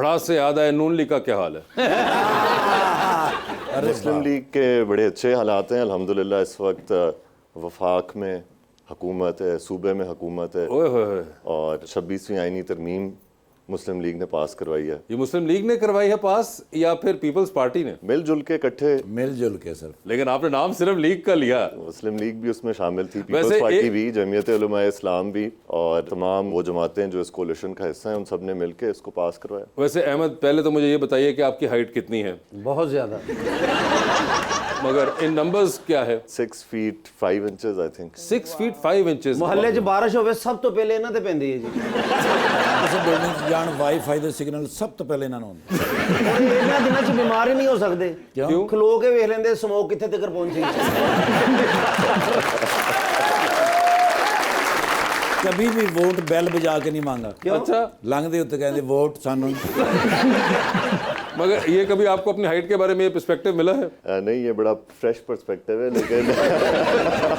भड़ास से याद आया, नून लीग का क्या हाल है? मुस्लिम लीग के बड़े अच्छे हालात हैं अल्हम्दुलिल्लाह। इस वक्त वफाक में हुकूमत है, सूबे में हुकूमत है, ओए होए होए। और 26वीं आईनी तरमीम मुस्लिम लीग ने पास करवाई है। ये मुस्लिम लीग ने करवाई है पास या फिर पीपल्स पार्टी ने? मिलजुल के इकट्ठे, मिलजुल के सर। लेकिन आपने नाम सिर्फ लीग का लिया। मुस्लिम लीग भी उसमें शामिल थी, वैसे पीपल्स पार्टी भी, जमीयत उलमा इस्लाम भी, और तमाम वो जमातें जो इस कोलिशन का हिस्सा हैं, उन सब ने मिलकर इसको पास करवाया। वैसे अहमद, पहले तो मुझे ये बताइए कि आपकी हाइट कितनी है? बहुत ज्यादा। मगर इन नंबर्स क्या है? 6 feet 5 inches I think. 6 feet 5 inches। ਮੁਹੱਲੇ 'ਚ ਬਾਰਿਸ਼ ਹੋਵੇ ਸਭ ਤੋਂ ਪਹਿਲੇ ਇਹਨਾਂ ਤੇ ਪੈਂਦੀ ਹੈ ਜੀ। ਕਿਸੇ ਬਿਲਡਿੰਗ 'ਚ ਜਾਣ ਵਾਈਫਾਈ ਦੇ ਸਿਗਨਲ ਸਭ ਤੋਂ ਪਹਿਲੇ ਇਹਨਾਂ ਨੂੰ ਹੁੰਦੇ। ਹੁਣ ਇਹਨਾਂ ਦਿਨਾਂ 'ਚ ਬਿਮਾਰ ਹੀ ਨਹੀਂ ਹੋ ਸਕਦੇ। ਕਿਉਂ? ਖਲੋ ਕੇ ਵੇਖ ਲੈਂਦੇ ਸਮੋਕ ਕਿੱਥੇ ਤੱਕ ਪਹੁੰਚੀ। ਕभी ਵੀ ਵੋਟ ਬੈਲ ਵਜਾ ਕੇ ਨਹੀਂ ਮੰਗਾ। अच्छा, ਲੰਘਦੇ ਉੱਤੇ ਕਹਿੰਦੇ ਵੋਟ ਸਾਨੂੰ। मगर ये कभी आपको अपनी हाइट के बारे में ये पर्सपेक्टिव मिला है? नहीं, ये बड़ा फ्रेश पर्सपेक्टिव है, लेकिन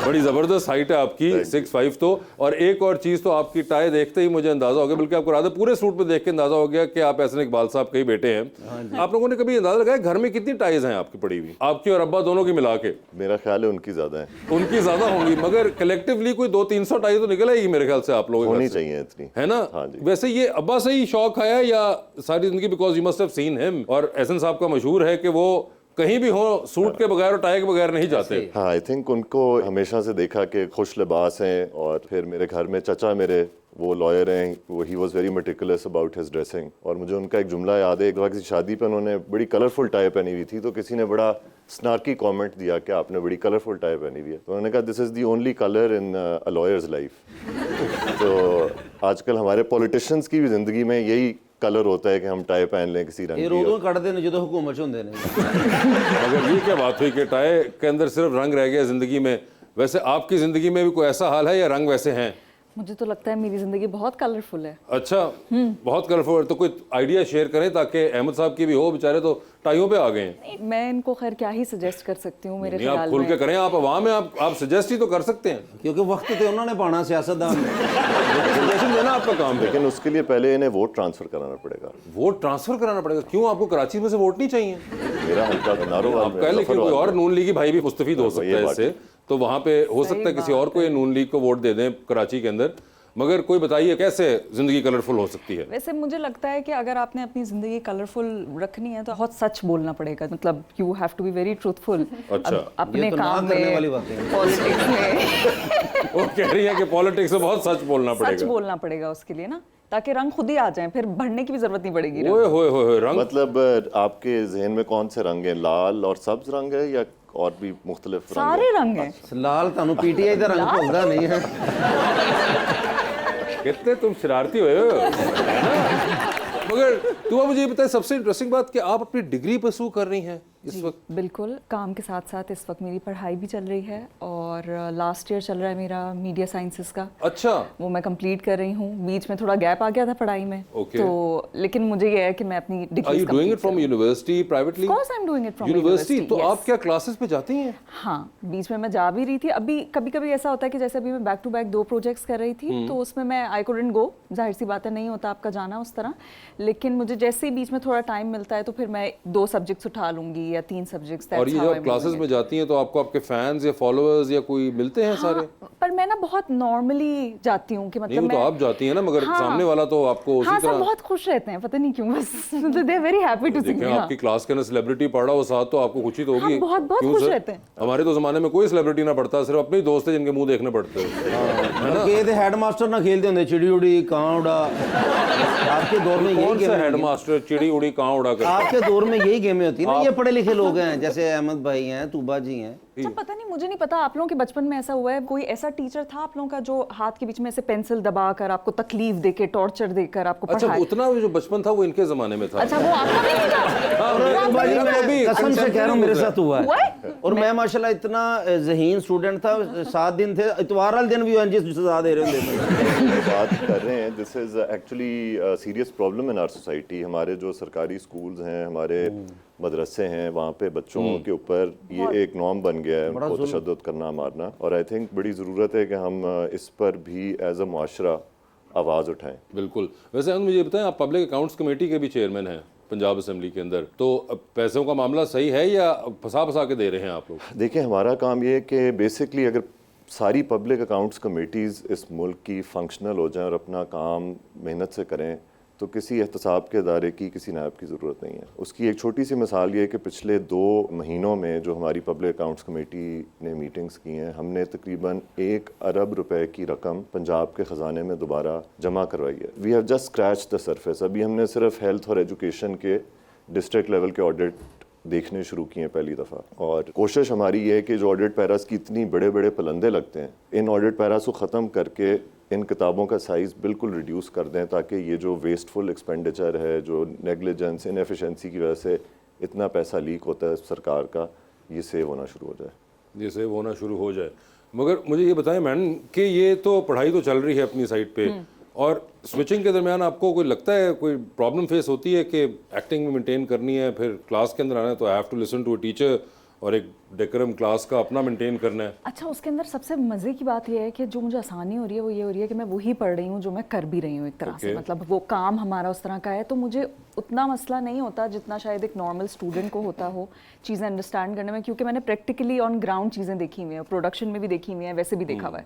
बड़ी ज़बरदस्त हाइट है आपकी, 6'5" तो। और एक और चीज़ तो आपकी टाई देखते ही मुझे अंदाज़ा हो गया, बल्कि आपको रात पूरे सूट पे देख के अंदाज़ा हो गया कि आप एहसन इकबाल साहब के ही बेटे हैं। आप लोगों ने कभी अंदाज़ा लगाया घर में कितनी टाइज हैं आपकी पड़ी हुई, आपकी और अब्बा दोनों की मिला के? मेरा ख्याल है उनकी ज़्यादा है। उनकी ज़्यादा होंगी, मगर कलेक्टिवली कोई 200-300 टाई तो निकल आएगी मेरे ख्याल से आप लोगों होनी के घर से। चाहिए इतनी, है ना? हाँ जी। वैसे ये अब्बा से ही शौक आया या सारी जिंदगी? Because you must have seen him, और एहसन साहब का मशहूर है कि वो कहीं भी हो सूट के बगैर और टाई के बगैर नहीं जाते। हाँ, आई थिंक उनको हमेशा से देखा कि खुश लिबास हैं, और फिर मेरे घर में चचा मेरे वो लॉयर हैं, वो he was very meticulous about his dressing. और मुझे उनका एक जुमला याद है, एक बार किसी शादी पे उन्होंने बड़ी कलरफुल टाई पहनी हुई थी, तो किसी ने बड़ा स्नार्की कमेंट दिया कि आपने बड़ी कलरफुल टाई पहनी हुई है, तो उन्होंने कहा this is the only colour in a lawyers life. तो आजकल हमारे पॉलिटिशियंस की भी ज़िंदगी में यही कलर होता है कि हम टाई पहन लें किसी रंग ਇਹ की। ਉਦੋਂ ਕੱਢਦੇ ਨੇ ਜਦੋਂ हुकूमत 'ਚ ਹੁੰਦੇ ने। मगर ये क्या बात हुई कि टाई के अंदर सिर्फ रंग रह गया जिंदगी में? वैसे आपकी जिंदगी में भी कोई ऐसा हाल है या रंग वैसे हैं? मुझे तो लगता है मेरी ज़िंदगी बहुत कलरफुल है। अच्छा, बहुत कलरफुल है। तो कोई आइडिया शेयर करें ताकि अहमद साहब की भी हो, बेचारे तो टाइयों पे आ गए हैं। मैं इनको खैर क्या ही सजेस्ट कर सकती हूँ मेरे नहीं, आप ख्याल खुल के में। करें, आप अवाम में आप सजेस्ट ही तो कर सकते हैं। क्योंकि वक्त तो उन्होंने पाना सियासतदान ने। सजेशन देना आपका काम है। लेकिन उसके लिए पहले इन्हें वोट ट्रांसफर कराना पड़ेगा। वोट ट्रांसफर कराना पड़ेगा? क्यों, आपको कराची में से वोट नहीं चाहिए? मेरा हल्का नारोवाल आप कह लें कि कोई और नून लीगी भाई भी मुस्तफीद हो सकता है इससे, तो वहाँ पे हो सकता है किसी और को ये नून लीग को वोट दे दें कराची के अंदर। मगर कोई बताइए कैसे जिंदगी कलरफुल हो सकती है? वैसे मुझे लगता है कि अगर आपने अपनी ज़िंदगी कलरफुल रखनी है तो बहुत सच बोलना पड़ेगा। मतलब you have to be very truthful. अच्छा। अपने ये तो ना काम करने वाली में, बातें हैं। पॉलिटिक्स में वो कह रही है कि पॉलिटिक्स में बहुत सच बोलना सच पड़ेगा। बोलना पड़ेगा उसके लिए ना, ताकि रंग खुद ही आ जाए, फिर भरने की भी जरूरत नहीं पड़ेगी। ओए होए होए, रंग मतलब आपके जहन में कौन से रंग हैं? लाल और सब्ज रंग है या और भी मुख्तलिफ रंग सारे है? रंग हैं। लाल ਤੁਹਾਨੂੰ पीटीआई ਦਾ रंग भुलदा नहीं है। कितने तुम शरारती हुए हो, है ना? मगर तुम मुझे ये बताए, सबसे इंटरेस्टिंग बात कि आप अपनी डिग्री परस्यू कर रही हैं इस वक्त। बिल्कुल, काम के साथ साथ इस वक्त मेरी पढ़ाई भी चल रही है, और लास्ट ईयर चल रहा है मेरा मीडिया साइंसेस का। अच्छा, वो मैं कंप्लीट कर रही हूँ। बीच में थोड़ा गैप आ गया था पढ़ाई में। Okay. तो लेकिन मुझे ये है कि मैं अपनी are degree you doing it from university privately? Of course I'm doing it from university. university, तो yes. आप क्या क्लासेस पे जाती हैं? हाँ, बीच में मैं जा भी रही थी। अभी कभी कभी ऐसा होता है कि जैसे अभी मैं बैक टू बैक 2 प्रोजेक्ट्स कर रही थी, तो उसमें मैं आई कुडंट गो। जाहिर सी बात है, नहीं होता आपका जाना उस तरह। लेकिन मुझे जैसे ही बीच में थोड़ा टाइम मिलता है तो फिर मैं 2 सब्जेक्ट्स उठा लूंगी या 3 सब्जेक्ट्स। और ये जब आप क्लासेस में जाती हैं तो आपको आपके फैंस या फॉलोअर्स या कोई मिलते हैं सारे? पर मैं ना बहुत नॉर्मली जाती हूँ कि नहीं, मतलब वो तो मैं, आप जाती हैं ना, मगर हाँ, सामने वाला तो आपको उसी हाँ, सब तरह। बहुत खुश रहते हैं, पता नहीं क्यों, बस they are very happy to see देखें, मी। आपकी क्लास के ना सेलिब्रिटी पढ़ा हो साथ, तो आपको खुशी तो होगी। हाँ, बहुत क्यों खुश सर? रहते हैं। हमारे तो जमाने में कोई सेलिब्रिटी ना पढ़ता, सिर्फ अपने ही दोस्त थे जिनके मुंह देखने पड़ते हैं। ये तो हेडमास्टर ना खेलते होंगे चिड़ी उड़ी कां उड़ा। आपके दौर में यही कौन सा गेम हेडमास्टर चिड़ी उड़ी कहाँ उड़ा करता? आपके दौर में यही गेमें होती है ना। ये पढ़े लिखे लोग हैं, जैसे अहमद भाई हैं, तूबा जी हैं। अच्छा, पता नहीं, मुझे नहीं पता आप लोगों के बचपन में ऐसा हुआ है, कोई ऐसा टीचर था आप लोगों का जो हाथ के बीच में ऐसे पेंसिल दबाकर आपको तकलीफ देके, टॉर्चर देकर आपको अच्छा, पढ़ाए? उतना जो बचपन था वो इनके जमाने में था। अच्छा, वो आपका भी नहीं था? हाँ, और मेरा- भाई मेरा तो मैं अभी कसम से कह रहा हूँ मेरे साथ हुआ हुआ है। है? और मैं माशाल्लाह इतना ज़हीन स्टूडेंट था। 7 दिन थे, इतवार वाले दिन भी एनजीओ सजा दे रहे होंगे। बात कर रहे हैं, this is actually serious problem in our society. हमारे जो सरकारी स्कूल्स हैं, हमारे मदरसे हैं, वहाँ पे बच्चों के ऊपर ये एक नॉर्म बन गया है उनको तशद्दुद करना, मारना। और आई थिंक बड़ी ज़रूरत है कि हम इस पर भी एज अ मुआशरा आवाज़ उठाएं। बिल्कुल। वैसे अनंत, मुझे ये बताएं, आप पब्लिक अकाउंट्स कमेटी के भी चेयरमैन हैं पंजाब असेंबली के अंदर, तो अब पैसों का मामला सही है या फंसा के दे रहे हैं आप लोग? देखिए, हमारा काम ये है कि बेसिकली अगर सारी पब्लिक अकाउंट्स कमेटीज़ इस मुल्क की फंक्शनल हो जाएं और अपना काम मेहनत से करें, तो किसी एहतसाब के अदारे की, किसी नायब की ज़रूरत नहीं है। उसकी एक छोटी सी मिसाल ये है कि पिछले 2 महीनों में जो हमारी पब्लिक अकाउंट्स कमेटी ने मीटिंग्स की हैं, हमने तकरीबन 1 अरब रुपए की रकम पंजाब के ख़जाने में दोबारा जमा करवाई है। We have just scratch the surface. अभी हमने सिर्फ हेल्थ और एजुकेशन के डिस्ट्रिक्ट लेवल के ऑडिट देखने शुरू किए हैं पहली दफ़ा, और कोशिश हमारी ये है कि जो ऑडिट पैरास की इतनी बड़े बड़े पलंदे लगते हैं, इन ऑडिट पैरास को ख़त्म करके इन किताबों का साइज़ बिल्कुल रिड्यूस कर दें, ताकि ये जो वेस्टफुल एक्सपेंडिचर है, जो नेग्लिजेंस, इनएफिशिएंसी की वजह से इतना पैसा लीक होता है सरकार का, ये सेव होना शुरू हो जाए। ये सेव होना शुरू हो जाए। मगर मुझे ये बताएं मैडम कि ये तो पढ़ाई तो चल रही है अपनी साइड पे, और स्विचिंग के दरमियान आपको कोई लगता है कोई प्रॉब्लम फेस होती है कि एक्टिंग में मेंटेन करनी है, फिर क्लास के अंदर आना है तो I have to listen to a teacher, और एक डेकोरम क्लास का अपना मेंटेन करना है? अच्छा, उसके अंदर सबसे मज़े की बात यह है कि जो मुझे आसानी हो रही है वो ये हो रही है कि मैं वही पढ़ रही हूँ जो मैं कर भी रही हूँ एक तरह से, मतलब वो काम हमारा उस तरह का है, तो मुझे उतना मसला नहीं होता जितना शायद एक नॉर्मल स्टूडेंट को होता हो चीज़ें अंडरस्टैंड करने में, क्योंकि मैंने प्रैक्टिकली ऑन ग्राउंड चीज़ें देखी हुई हैं, प्रोडक्शन में भी देखी हुई हैं, वैसे भी देखा हुआ है,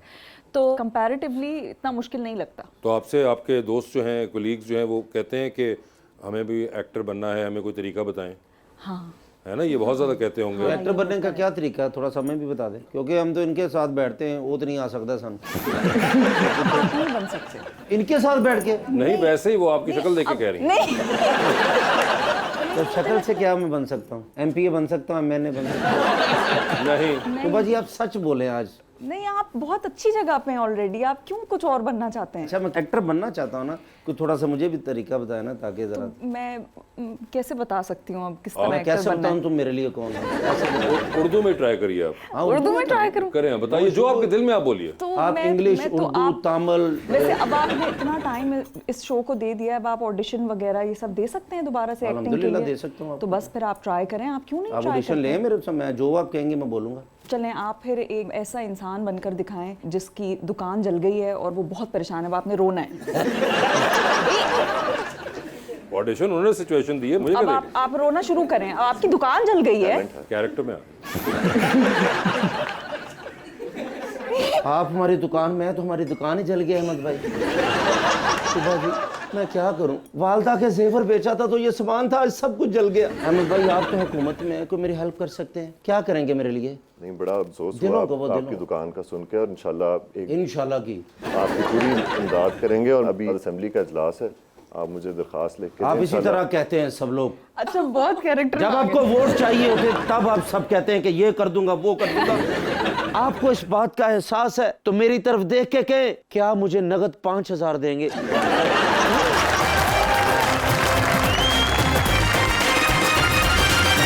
तो कंपैरेटिवली इतना मुश्किल नहीं लगता। तो आपसे आपके दोस्त जो हैं, कोलीग्स जो हैं, वो कहते हैं कि हमें भी एक्टर बनना है, हमें कोई तरीका बताएं? हाँ, है ना, ये बहुत ज़्यादा कहते होंगे। एक्टर बनने का क्या तरीका है, थोड़ा समय भी बता दें, क्योंकि हम तो इनके साथ बैठते हैं, वो तो नहीं आ सकता सन। आप नहीं बन सकते इनके साथ बैठ के नहीं, वैसे ही वो आपकी शक्ल देख के कह रही हैं। नहीं। तो शक्ल से क्या मैं बन सकता हूँ? एमपीए बन सकता हूँ, एमएनए बन सकता हूँ। नहीं तो बाजी आप सच बोले आज। नहीं, आप बहुत अच्छी जगह पे हैं ऑलरेडी, आप क्यों कुछ और बनना चाहते हैं? अच्छा, मैं एक्टर बनना चाहता हूँ ना, कुछ थोड़ा सा मुझे भी तरीका बताया ना, ताकि जरा मैं कैसे बता सकती हूँ अब किस मैं तरह कैसे एक्टर बनना बताऊँ तुम मेरे लिए कौन हो? उर्दू में ट्राई करिए आप। हाँ, है? उर्दू में ट्राई करूँ? करें, बताइए जो आपके दिल में आप बोलिए। तो आप इंग्लिश, उर्दू, तमिल। वैसे अब आपने इतना टाइम इस शो को दे दिया है, अब आप ऑडिशन वगैरह ये सब दे सकते हैं दोबारा से एक्टिंग के अल्हम्दुलिल्लाह लिए? दे सकता हूँ। तो बस फिर आप ट्राई करें, आप क्यों नहीं आप ट्राई ऑडिशन करते? लें मेरे से, मैं जो आप कहेंगे मैं बोलूँगा। चलें, आप फिर एक ऐसा इंसान बनकर दिखाएं जिसकी दुकान जल गई है और वो बहुत परेशान है, अब आपने रोना है। ऑडिशन उन्होंने सिचुएशन दी है, मुझे अब क्या आप रोना शुरू करें, अब आपकी दुकान जल गई है। कैरेक्टर में आप हमारी दुकान में है तो हमारी दुकान ही जल गई अहमद भाई। सुबह जी मैं क्या करूं, वालदा के जेवर बेचा था तो ये सामान था, आज सब कुछ जल गया। अहमद भाई आप तो हुकूमत में है, कोई मेरी हेल्प कर सकते हैं, क्या करेंगे मेरे लिए? नहीं, बड़ा अफसोस दिलों हुआ को वो आपकी दिलों। दुकान का सुन के, और इंशाल्लाह एक इंशाल्लाह की आपकी पूरी इमदाद करेंगे। और अभी असेंबली का इजलास है, आप मुझे दरख्वास्त लिख के आप दें, इसी इंशाल्लाह। तरह कहते हैं सब लोग, अच्छा, बहुत कैरेक्टर जब आपको वोट चाहिए होते तब आप सब कहते हैं कि ये कर दूंगा वो कर दूंगा। आपको इस बात का एहसास है तो मेरी तरफ देख के कहें, क्या मुझे नगद 5000 देंगे?